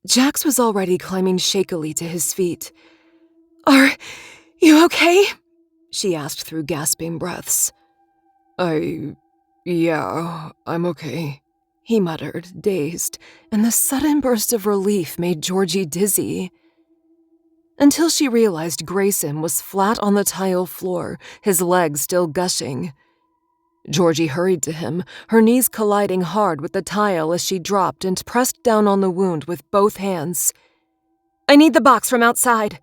Jax was already climbing shakily to his feet. "Are you okay?" she asked through gasping breaths. Yeah, I'm okay," he muttered, dazed, and the sudden burst of relief made Georgie dizzy. Until she realized Grayson was flat on the tile floor, his legs still gushing. Georgie hurried to him, her knees colliding hard with the tile as she dropped and pressed down on the wound with both hands. "I need the box from outside."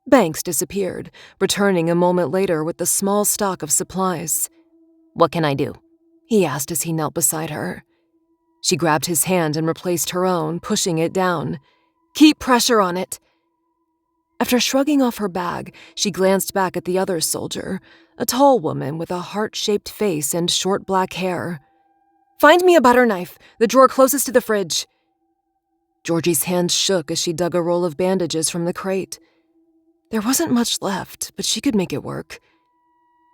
Banks disappeared, returning a moment later with the small stock of supplies. "What can I do?" he asked as he knelt beside her. She grabbed his hand and replaced her own, pushing it down. "Keep pressure on it." After shrugging off her bag, she glanced back at the other soldier, a tall woman with a heart-shaped face and short black hair. "Find me a butter knife, the drawer closest to the fridge." Georgie's hands shook as she dug a roll of bandages from the crate. There wasn't much left, but she could make it work.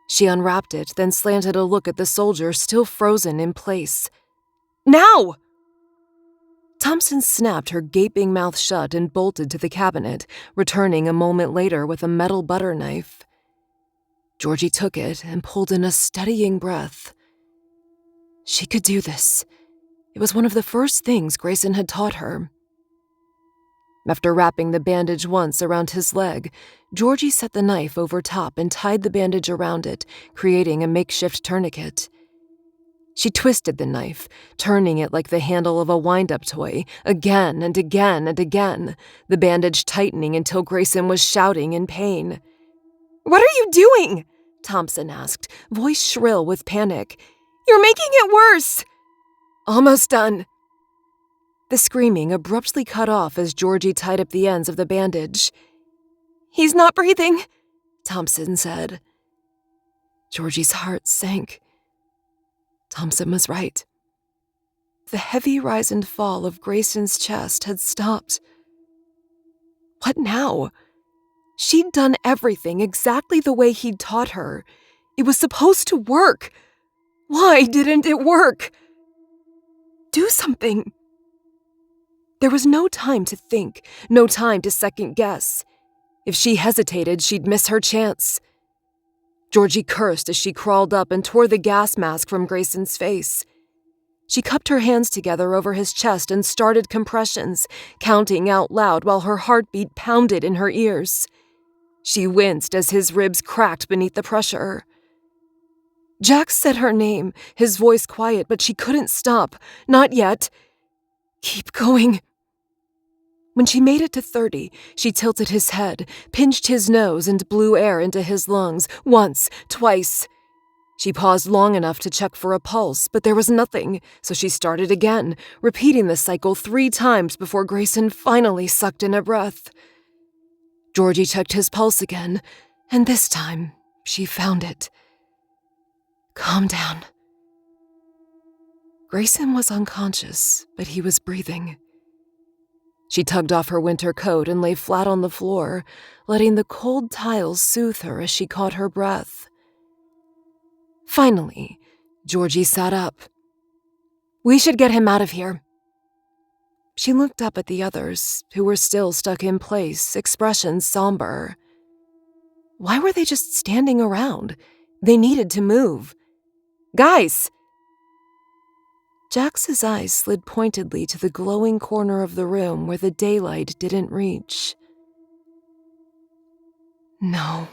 She unwrapped it, then slanted a look at the soldier still frozen in place. "Now!" Thompson snapped her gaping mouth shut and bolted to the cabinet, returning a moment later with a metal butter knife. Georgie took it and pulled in a steadying breath. She could do this. It was one of the first things Grayson had taught her. After wrapping the bandage once around his leg, Georgie set the knife over top and tied the bandage around it, creating a makeshift tourniquet. She twisted the knife, turning it like the handle of a wind-up toy, again and again and again, the bandage tightening until Grayson was shouting in pain. "What are you doing?" Thompson asked, voice shrill with panic. "You're making it worse!" "Almost done." The screaming abruptly cut off as Georgie tied up the ends of the bandage. "He's not breathing," Thompson said. Georgie's heart sank. Thompson was right. The heavy rise and fall of Grayson's chest had stopped. What now? She'd done everything exactly the way he'd taught her. It was supposed to work. Why didn't it work? Do something. There was no time to think, no time to second guess. If she hesitated, she'd miss her chance. Georgie cursed as she crawled up and tore the gas mask from Grayson's face. She cupped her hands together over his chest and started compressions, counting out loud while her heartbeat pounded in her ears. She winced as his ribs cracked beneath the pressure. Jax said her name, his voice quiet, but she couldn't stop. Not yet. Keep going. When she made it to 30, she tilted his head, pinched his nose, and blew air into his lungs, once, twice. She paused long enough to check for a pulse, but there was nothing, so she started again, repeating the cycle 3 times before Grayson finally sucked in a breath. Georgie checked his pulse again, and this time, she found it. "Calm down." Grayson was unconscious, but he was breathing. She tugged off her winter coat and lay flat on the floor, letting the cold tiles soothe her as she caught her breath. Finally, Georgie sat up. "We should get him out of here." She looked up at the others, who were still stuck in place, expressions somber. Why were they just standing around? They needed to move. "Guys!" Jax's eyes slid pointedly to the glowing corner of the room where the daylight didn't reach. "No,"